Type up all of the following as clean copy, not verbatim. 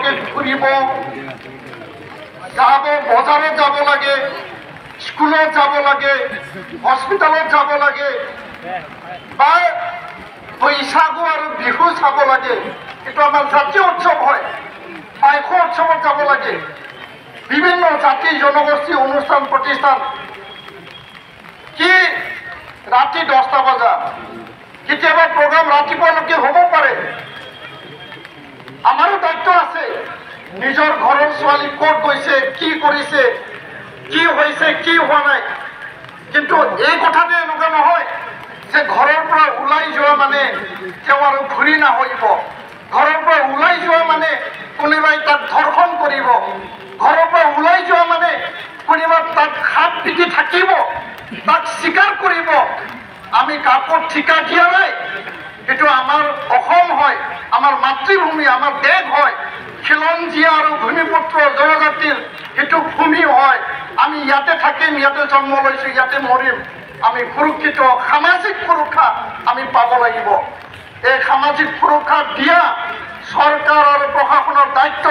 লাগে ঘুরিব যাব বজারে যাব লাগে স্কুলত যাব লাগে হস্পিটালত যাব লাগে বা বৈশাগু আর বিহু চাব লাগে এটা আমার জাতীয় উৎসব হয় বাইশ উৎসবত যাব লাগে বিভিন্ন জাতি জনগোষ্ঠী অনুষ্ঠান প্রতিষ্ঠান কি রাতি 10টা বজা কেতিয়াবা প্রোগ্রাম ৰাতিপুৱালৈকে হ'ব পাৰে আমাৰো দায়িত্ব আছে নিজৰ ঘৰৰ ছোৱালী ক'ত গৈছে কি কৰিছে কি হৈছে কি হোৱা নাই কিন্তু এই কথাতে এনেকুৱা নহয় যে ঘৰৰ পৰা ওলাই যোৱা মানে তেওঁ আৰু ঘূৰি নাহিব ঘৰৰ পৰা ওলাই যোৱা মানে কোনোবাই তাক ধৰ্ষণ কৰিব ঘৰৰ পৰা ওলাই যোৱা মানে কোনোবা তাক হাত পিটি থাকিব তাক স্বীকাৰ কৰিব আমি কাকো ঠিকা দিয়া নাই এইটো আমাৰ অসম হয় আমাৰ মাতৃভূমি আমাৰ দেশ হয় খিলঞ্জীয়া আৰু ভূমিপুত্ৰ জনজাতিৰ এইটো ভূমি হয় আমি ইয়াতে থাকিম ইয়াতে জন্ম লৈছোঁ ইয়াতে মৰিম আমি সুৰক্ষিত সামাজিক সুৰক্ষা আমি পাব লাগিব এই সামাজিক সুৰক্ষা দিয়া চৰকাৰ আৰু প্ৰশাসনৰ দায়িত্ব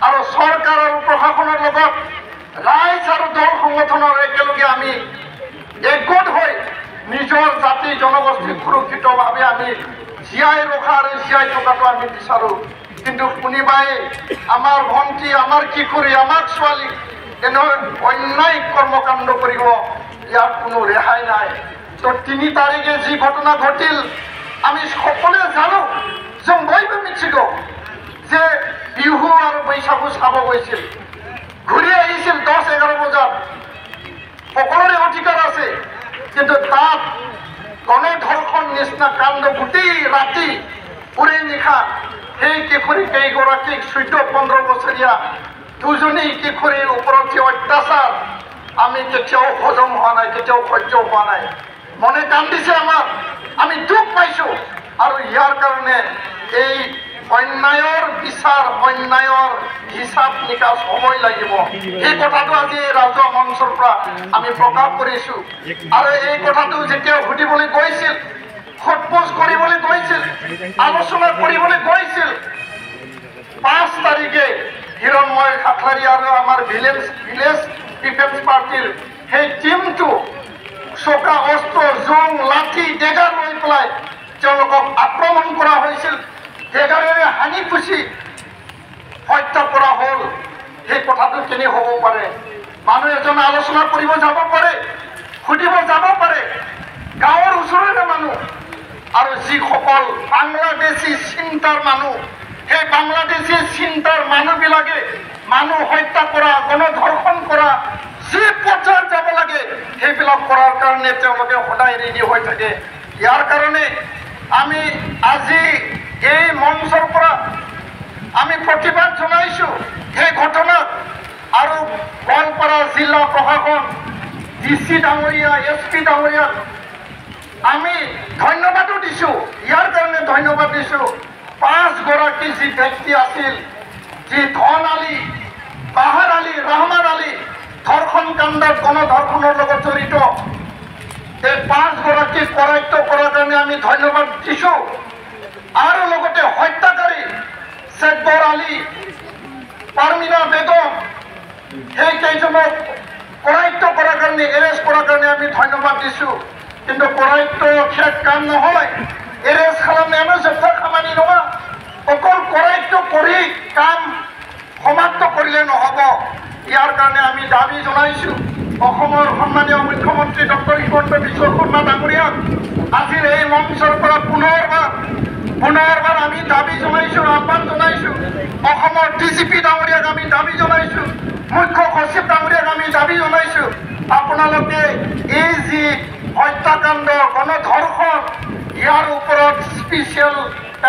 আৰু চৰকাৰ আৰু প্ৰশাসনৰ লগত ৰাইজ আৰু দল সংগঠনৰ একেলগে আমি একগোট হৈ নিজৰ জাতি জনগোষ্ঠী সুৰক্ষিতভাৱে আমি জীয়াই ৰখা আৰু জীয়াই থকাটো আমি বিচাৰোঁ কিন্তু কোনোবাই আমাৰ ভণ্টি আমাৰ কিশোৰী আমাৰ ছোৱালী এনে অন্যায় কৰ্মকাণ্ড কৰিব ইয়াৰ কোনো ৰেহাই নাই তো 3 তাৰিখে যি ঘটনা ঘটিল আমি সকলোৱে জানো যে বয়বে মিছিল যে বিহু আৰু বৈশাগু চাব গৈছিল ঘূৰি আহিছিল 10-11 বজাত সকলোৰে অধিকাৰ আছে কিন্তু তাত গণধৰ্ষণ নিচিনা কাণ্ড গোটেই ৰাতি উৰে নিশা সেই কিশোৰী কেইগৰাকীক 14-15 বছৰীয়া দুজনী কিশোৰীৰ ওপৰত যে অত্যাচাৰ আমি কেতিয়াও হজম হোৱা নাই কেতিয়াও সহ্য হোৱা নাই মনে কান্দিছে আমাৰ আমি দুখ পাইছোঁ আৰু ইয়াৰ কাৰণে এই অন্যায়ৰ বিচাৰ অন্যায়ৰ হিচাপ নিকাচ সময় লাগিব এই কথাটো আজি ৰাজহুৱা মঞ্চৰ পৰা আমি প্ৰকাশ কৰিছোঁ আৰু এই কথাটো যেতিয়া সুধিবলৈ গৈছিল সোধপোছ কৰিবলৈ গৈছিল আলোচনা কৰিবলৈ গৈছিল 5 তাৰিখে হিৰণময় খাটলাৰী আৰু আমাৰ ভিলেজ ডিফেন্স পাৰ্টিৰ সেই টিমটো চোকা অস্ত্ৰ জোং লাঠি ডেগাৰ লৈ পেলাই তেওঁলোকক আক্ৰমণ কৰা হৈছিল ডেগাৰেৰে হানি খুচি হত্যা কৰা হ'ল সেই কথাটো কেনে হ'ব পাৰে মানুহ এজনে আলোচনা কৰিব যাব পাৰে সুধিব যাব পাৰে গাঁৱৰ ওচৰৰে মানুহ আৰু যিসকল বাংলাদেশী চিন্তাৰ মানুহ সেই বাংলাদেশী চিন্তাৰ মানুহবিলাকে মানুহ হত্যা কৰা গণধৰ্ষণ কৰা যি পৰ্যায়ত যাব লাগে সেইবিলাক কৰাৰ কাৰণে তেওঁলোকে সদায় ৰেডি হৈ থাকে ইয়াৰ কাৰণে আমি আজি এই মঞ্চৰ পৰা আমি প্ৰতিবাদ জনাইছোঁ সেই ঘটনাত আৰু গোৱালপাৰা জিলা প্ৰশাসন DC ডাঙৰীয়া SP ডাঙৰীয়াক আমি ধন্যবাদো দিছোঁ ইয়াৰ কাৰণে ধন্যবাদ দিছোঁ 5 গৰাকী যি ব্যক্তি আছিল যি ধন আলী বাহাৰ আলী ৰহমান আলী ধৰ্ষণ কাণ্ডত গণধৰ্ষণৰ লগত জড়িত এই 5 গৰাকীক কৰায়ত্ব কৰাৰ কাৰণে আমি ধন্যবাদ দিছোঁ আৰু লগতে হত্যাকাৰী শেখবৰ আলী পাৰমিনা বেগম সেই কেইজনক কৰায়ত্ব কৰাৰ কাৰণে এৰেষ্ট কৰাৰ কাৰণে আমি ধন্যবাদ দিছোঁ কিন্তু কৰায়ত্ব শেষ কাম নহয় এৰেষ্ট খালামনাयानो जोबथा खामानि नङा অকল কৰায়ত্ব কৰি কাম সমাপ্ত কৰিলে নহ'ব ইয়াৰ কাৰণে আমি দাবী জনাইছোঁ অসমৰ সন্মানীয় মুখ্যমন্ত্ৰী ডক্টৰ হিমন্ত বিশ্ব শৰ্মা ডাঙৰীয়াক আজিৰ এই মঞ্চৰ পৰা পুনৰবাৰ আমি দাবী জনাইছোঁ আহ্বান জনাইছোঁ অসমৰ DGP ডাঙৰীয়াক আমি দাবী জনাইছোঁ মুখ্য সচিব ডাঙৰীয়াক আমি দাবী জনাইছোঁ আপোনালোকে এই যি হত্যাকাণ্ড গণধৰ্ষণ ইয়াৰ ওপৰত স্পেচিয়েল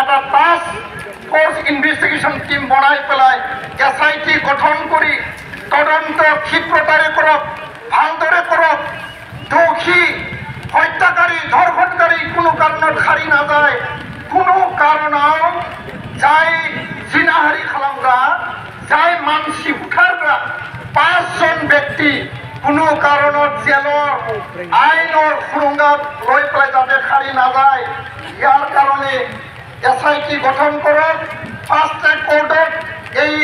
এটা টাস্ক ফ'ৰ্চ ইনভেষ্টিগেশ্যন টিম বনাই পেলাই SIT গঠন কৰি তদন্ত ক্ষীপ্ৰতাৰে কৰক ভালদৰে কৰক দোষী হত্যাকাৰী ধৰ্ষণকাৰী কোনো কাৰণত সাৰি নাযায় কোনো কাৰণত যাই জিনাহাৰী খালামগ্ৰা যাই মানসি উঠাৰগ্ৰা 5জন ব্যক্তি কোনো কাৰণত জেলৰ আইনৰ সুৰংগাত লৈ পেলাই যাতে সাৰি নাযায় ইয়াৰ কাৰণে SIT গঠন কৰক ফাষ্ট ট্ৰেক কোৰ্টত এই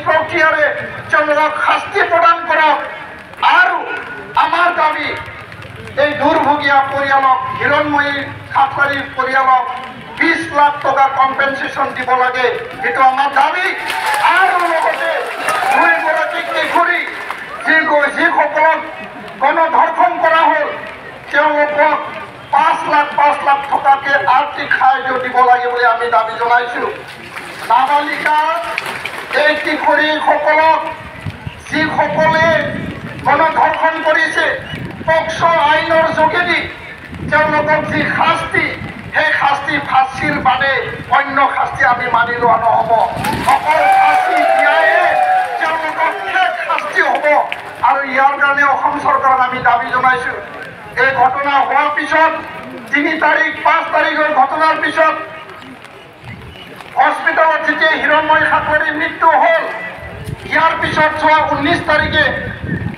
প্ৰক্ৰিয়াৰে তেওঁলোকক শাস্তি প্ৰদান কৰক আৰু আমাৰ দাবী এই দুৰ্ভগীয়া পৰিয়ালক হিৰণময়ী খাটলাৰীৰ পৰিয়ালক 20 লাখ টকা কম্পেনচেশ্যন দিব লাগে এইটো আমাৰ দাবী আৰু লগতে 2 গৰাকী কিশোৰী যিসকলক গণধৰ্ষণ কৰা হ'ল তেওঁলোকক 5 লাখ টকাকে আৰ্থিক সাহায্য দিব লাগে বুলি আমি দাবী জনাইছোঁ নাবালিকা এই কিশোৰীসকলক যিসকলে গণধৰ্ষণ কৰিছে পক্সো আইনৰ যোগেদি তেওঁলোকক যি শাস্তি সেই শাস্তি ফাঁচীৰ বাদে অন্য শাস্তি আমি মানি লোৱা নহ'ব অকল ফাঁচী দিয়ায়ে তেওঁলোকক শেষ শাস্তি হ'ব আৰু ইয়াৰ কাৰণে অসম চৰকাৰক আমি দাবী জনাইছোঁ এই ঘটনা হোৱাৰ পিছত 3 তাৰিখ 5 তাৰিখৰ ঘটনাৰ পিছত হস্পিটেলত যেতিয়া হিৰণময়ী খাটলাৰীৰ মৃত্যু হ'ল ইয়াৰ পিছত যোৱা 19 তাৰিখে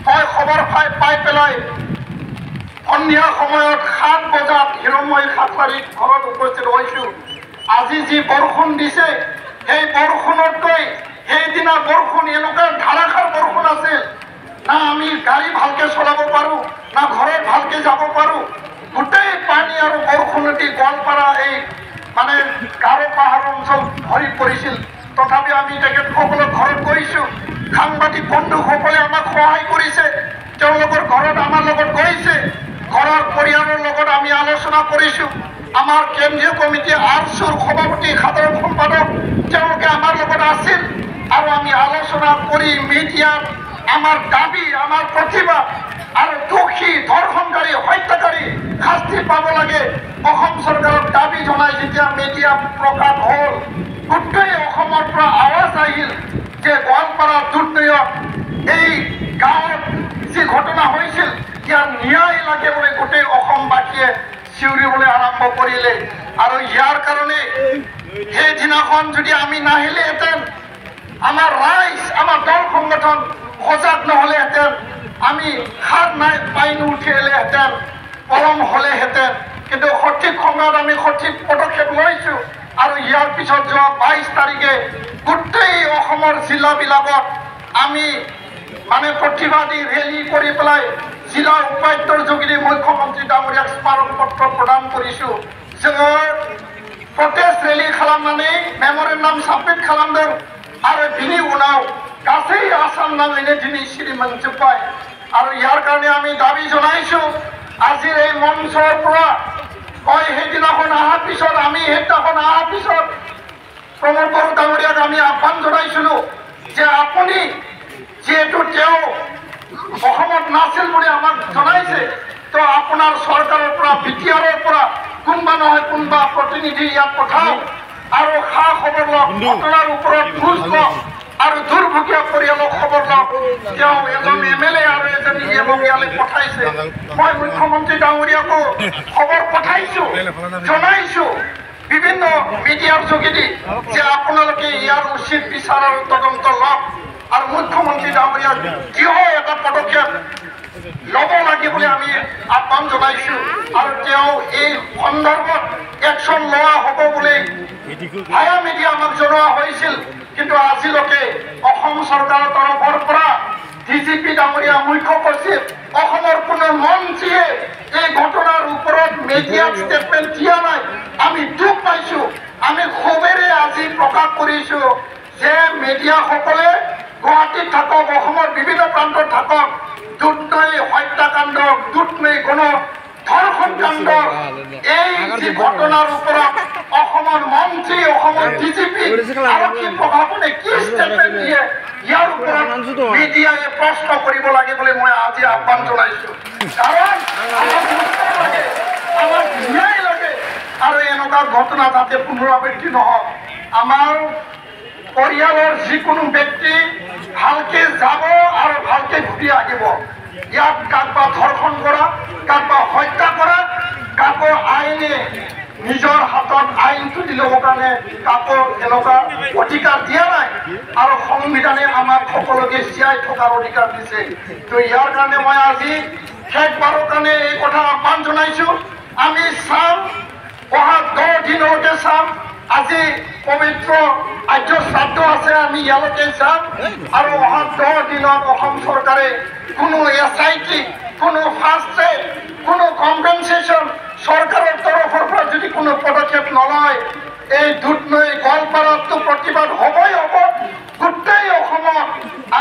মই খবৰ পাই পেলাই সন্ধিয়া সময়ত 7 বজাত হিৰণময়ী খাটলাৰীত ঘৰত উপস্থিত হৈছোঁ আজি যি বৰষুণ দিছে সেই বৰষুণতকৈ সেইদিনা বৰষুণ এনেকুৱা ধাৰাসাৰ বৰষুণ আছিল না আমি গাড়ী ভালকে চলাব পাৰোঁ না ঘৰত ভালকে যাব পাৰোঁ গোটেই পানী আৰু বৰষুণেদি গোৱালপাৰা এই মানে গাৰো পাহাৰ অঞ্চল ভৰি পৰিছিল তথাপি আমি তেখেতসকলক ঘৰত গৈছোঁ সাংবাদিক বন্ধুসকলে আমাক সহায় কৰিছে তেওঁলোকৰ ঘৰত আমাৰ লগত গৈছে ঘৰৰ পৰিয়ালৰ লগত আমি আলোচনা কৰিছোঁ আমাৰ কেন্দ্ৰীয় কমিটি আৰচুৰ সভাপতি সাধাৰণ সম্পাদক তেওঁলোকে আমাৰ লগত আছিল আৰু আমি আলোচনা কৰি মিডিয়াত আমাৰ দাবী আমাৰ প্ৰতিবাদ আৰু দোষী ধৰ্ষণকাৰী হত্যাকাৰী শাস্তি পাব লাগে অসম চৰকাৰক দাবী জনাই যেতিয়া মিডিয়া প্ৰকাশ হ'ল গোটেই অসমৰ পৰা আৱাজ আহিল যে গোৱালপাৰা দুধনৈত এই গাঁৱত যি ঘটনা হৈছিল ইয়াৰ ন্যায় লাগে বুলি গোটেই অসমবাসীয়ে চিঞৰিবলৈ আৰম্ভ কৰিলে আৰু ইয়াৰ কাৰণে সেইদিনাখন যদি আমি নাহিলেহেঁতেন আমাৰ ৰাইজ আমাৰ দল সংগঠন সজাগ নহ'লেহেঁতেন আমি সাৰ নাই পাই নুঠিলেহেঁতেন পলম হ'লেহেঁতেন কিন্তু সঠিক সময়ত আমি সঠিক পদক্ষেপ লৈছোঁ আৰু ইয়াৰ পিছত যোৱা 22 তাৰিখে গোটেই অসমৰ জিলাবিলাকত আমি মানে প্ৰতিবাদী ৰেলী কৰি পেলাই জিলা উপায়ুক্তৰ যোগেদি মুখ্যমন্ত্ৰী ডাঙৰীয়াক স্মাৰক পত্ৰ প্ৰদান কৰিছোঁ जोङो प्रटेस्ट रैली खालामनानै मेमोरेन्डाम साबमिट खालामदों आरो बिनि उनाव गासै आसाम नाङैनो दिनै सिरि मोनजोब्बाय आरो यार कारणे आमी दाबी जनाइছোঁ আজিৰ এই মঞ্চৰ পৰা মই সেইদিনাখন অহাৰ পিছত আমি সেইদিনাখন অহাৰ পিছত প্ৰমোদ বড়ো ডাঙৰীয়াক আমি আহ্বান জনাইছিলোঁ যে আপুনি যেহেতু তেওঁ অসমত নাছিল বুলি আমাক জনাইছে তো আপোনাৰ চৰকাৰৰ পৰা বিটিআৰৰ পৰা কোনবা নহয় কোনবা প্ৰতিনিধি ইয়াত পঠাওক আৰু খা খবৰ লওক ঘটনাৰ ওপৰত খোজ লওক আৰু দুৰ্ভগীয়া পৰিয়ালক খবৰ লওক তেওঁ এজন এমএলএ আৰু এজন ইএমক ইয়ালৈ পঠাইছে মই মুখ্যমন্ত্ৰী ডাঙৰীয়াকো খবৰ পঠাইছোঁ জনাইছোঁ বিভিন্ন মিডিয়াৰ যোগেদি যে আপোনালোকে ইয়াৰ উচিত বিচাৰ আৰু তদন্ত লওক আৰু মুখ্যমন্ত্ৰী ডাঙৰীয়াক কিয় এটা পদক্ষেপ ল'ব লাগে বুলি আমি আহ্বান জনাইছোঁ আৰু তেওঁ এই সন্দৰ্ভত একশ্যন লোৱা হ'ব বুলি ভায়া মিডিয়া আমাক জনোৱা হৈছিল কিন্তু আজিলৈকে অসম চৰকাৰৰ তৰফৰ পৰা ডিজিপি ডাঙৰীয়া মুখ্য সচিব অসমৰ কোনো মন্ত্ৰীয়ে এই ঘটনাৰ ওপৰত মিডিয়াত ষ্টেটমেণ্ট দিয়া নাই আমি দুখ পাইছোঁ আমি ক্ষোভেৰে আজি প্ৰকাশ কৰিছোঁ যে মিডিয়াসকলে গুৱাহাটীত থাকক অসমৰ বিভিন্ন প্ৰান্তত থাকক দুধনৈ হত্যাকাণ্ড দুধনৈ গণ ধৰ্ষণ কাণ্ড এই যি ঘটনাৰ ওপৰত অসমৰ মন্ত্ৰী অসমৰ ডিজিপি আৰক্ষী প্ৰশাসনে কি ষ্টেটমেণ্ট দিয়ে ইয়াৰ ওপৰত মিডিয়াই প্ৰশ্ন কৰিব লাগে বুলি মই আজি আহ্বান জনাইছোঁ কাৰণ আমাক ন্যায় লাগে আৰু এনেকুৱা ঘটনা যাতে পুনৰাবৃত্তি নহওক আমাৰ পৰিয়ালৰ যিকোনো ব্যক্তি ভালকে যাব আৰু ভালকে ঘূৰি আহিব ইয়াত কাৰোবাক ধৰ্ষণ কৰা কাৰোবাক হত্যা কৰা কাকো আইনে নিজৰ হাতত আইন তুলি ল'বৰ কাৰণে কাকো এনেকুৱা অধিকাৰ দিয়া নাই আৰু সংবিধানে আমাক সকলোকে জীয়াই থকাৰ অধিকাৰ দিছে তো ইয়াৰ কাৰণে মই আজি শেষবাৰৰ কাৰণে এই কথা আহ্বান জনাইছোঁ আমি চাম অহা 10 দিনলৈকে চাম আজি পবিত্ৰ আৰ্য শ্ৰাদ্ধ আছে আমি ইয়ালৈকে যাম আৰু অহা 10 দিনত অসম চৰকাৰে কোনো SIT কোনো ফাষ্ট ট্ৰেক কোনো কম্পেনচেশ্যন চৰকাৰৰ তৰফৰ পৰা যদি কোনো পদক্ষেপ নলয় এই দুধনৈ গোৱালপাৰাতো প্ৰতিবাদ হ'বই হ'ব গোটেই অসমত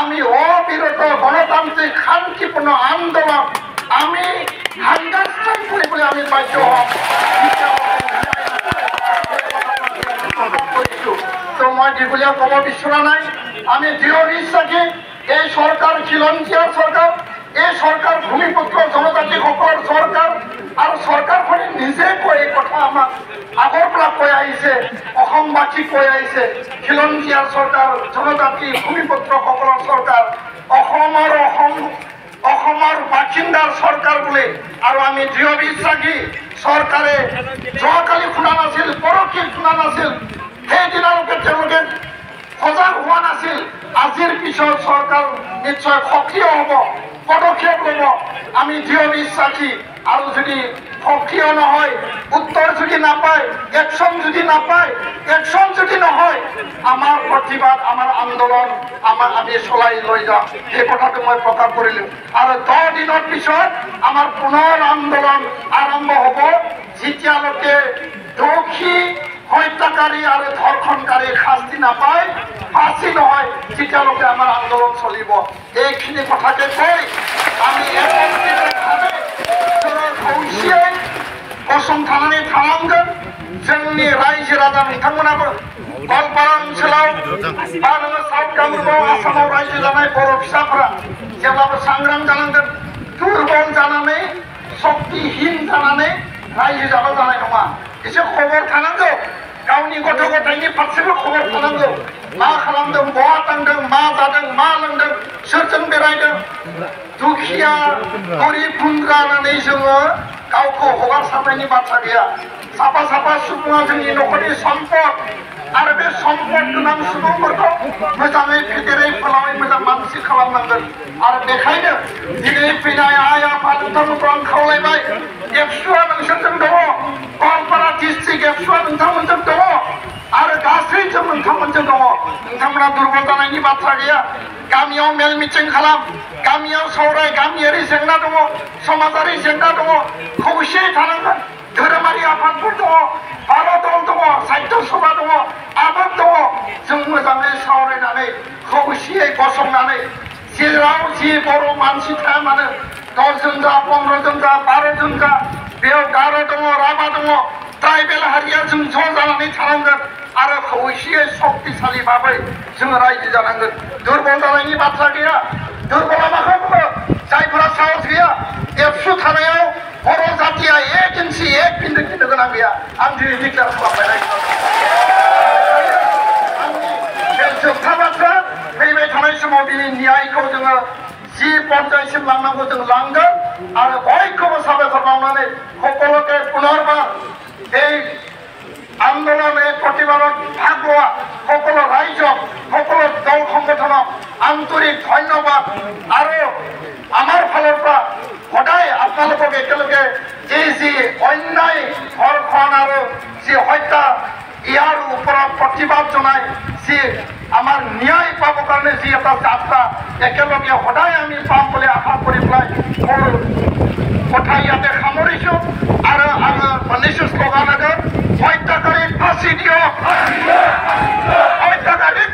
আমি অবিৰত গণতান্ত্ৰিক শান্তিপূৰ্ণ আন্দোলন আমি সংঘাত কৰিবলৈ আমি বাধ্য হ'ম তো মই দীঘলীয়া ক'ব বিচৰা নাই আমি দৃঢ় বিশ্বাসী এই চৰকাৰ খিলঞ্জীয়া চৰকাৰ এই চৰকাৰ ভূমিপুত্ৰ জনজাতিসকলৰ চৰকাৰ আৰু চৰকাৰখনে নিজে কৈ এই কথা আমাক আগৰ পৰা কৈ আহিছে অসমবাসীক কৈ আহিছে খিলঞ্জীয়া চৰকাৰ জনজাতি ভূমিপুত্ৰসকলৰ চৰকাৰ অসমৰ বাসিন্দাৰ চৰকাৰ বুলি আৰু আমি দৃঢ় বিশ্বাসী চৰকাৰে যোৱাকালি শুনা নাছিল পৰহি শুনা নাছিল সেইদিনালৈকে তেওঁলোকে সজাগ হোৱা নাছিল আজিৰ পিছত চৰকাৰ নিশ্চয় সক্ৰিয় হ'ব পদক্ষেপ ল'ব আমি দৃঢ় বিশ্বাসী আৰু যদি সক্ৰিয় নহয় উত্তৰ যদি নাপায় একশ্যন যদি নহয় আমাৰ প্ৰতিবাদ আমাৰ আন্দোলন আমি চলাই লৈ যাম সেই কথাটো মই প্ৰকাশ কৰিলোঁ আৰু 10 দিনৰ পিছত আমাৰ পুনৰ আন্দোলন আৰম্ভ হ'ব যেতিয়ালৈকে দোষী হত্যাকাৰী আৰু ধৰ্ষণকাৰীৰ শাস্তি নাপায় ফাঁচি নহয় তেতিয়ালৈকে আমাৰ আন্দোলন চলিব এইখিনি কথাকে কৈ আমি একত্ৰিতভাৱে खौसेयै गसंथानानै थानांगोन जोंनि रायजो राजा बिथांमोनाबो गवालपारा ओनसोलाव बा नोङो साउथ कामरुपाव आसामाव रायजो जानाय बर' फिसाफोरा जेब्लाबो सांग्रां जानांगोन दुर्बल जानानै शक्तिहीन जानानै रायजो जाबा जानाय नङा एसे खबर थानांगौ गावनि गथ' गथायनि फारसेबो खबर थानांगौ मा खालामदों बहा थांदों मा जादों मा लोंदों सोरजों बेरायदों दुखिया गरिब गुन्द्रा होननानै जोङो गावखौ हगारसारनायनि बाथ्रा गैया साफा साफा सुबुङा जोंनि न'खरनि सम्पद आरो बे सम्पद गोनां सुबुंफोरखौ मोजाङै फेदेरै फोलावै मोजां मानसि खालामनांगोन आरो बेखायनो दिनै फैनाय आइ आफा नोंथांमोनखौ आं खावलायबाय एबसुआ नोंसोरजों दङ गवालपारा डिस्ट्रिक्ट एबसुआ नोंथांमोनजों दङ आरो गासैजों नोंथांमोनजों दङ नोंथांमोना दुर्बल जानायनि बाथ्रा गैया गामियाव मेल मिटिं खालाम गामियाव सावराय गामियारि जेंना दङ समाजारि जेंना दङ खौसेयै थानांगोन धोरोमारि आफादफोर दङ भारत दल दङ साहित्य सभा दङ आबाद दङ जों मोजाङै सावरायनानै खौसेयै गसंनानै जेराव जि बर' मानसि थाया मानो 10 जन जा 15 जन जा 12 जन जा बेयाव गार' दङ राभा दङ ट्राइबेल हारिया जों ज' जानानै थानांगोन आरो खौसेयै शक्तिशाली भाबै जों रायजो जानांगोन दुर्बल जानायनि बाथ्रा गैया दुर्बला माखौ बुङो जायफोरा साहस गैया एबसु थानायाव बर' जातिया एक इन्सि एक बिन्दो खिन्नो गोनां गैया आं दिनै डिक्लेयार खालामबाय बे जोबथा बाथ्रा फैबाय थानाय समाव दिनै न्यायखौ जोङो जि पର୍ଯ୍যায়सिम लांनांगौ जों लांगोन आरो बयखौबो साबायखर बावनानै সকলোকে পুনৰবাৰ এই আন্দোলন এই প্ৰতিবাদত ভাগ লোৱা সকলো ৰাইজক সকলো দল সংগঠনক আন্তৰিক ধন্যবাদ আৰু আমাৰ ফালৰ পৰা সদায় আপোনালোকক একেলগে এই যি অন্যায় ধৰ্ষণ আৰু যি হত্যা ইয়াৰ ওপৰত প্ৰতিবাদ জনাই যি আমাৰ ন্যায় পাবৰ কাৰণে যি এটা যাত্ৰা একেলগে সদায় আমি পাম বুলি আশা কৰি পেলাই মোৰ কথা ইয়াতে সামৰিছোঁ আৰু নিশ্চয় শ্লোগান আগত হত্যাকাৰীক ফাঁচি দিয়ক হত্যাকাৰীক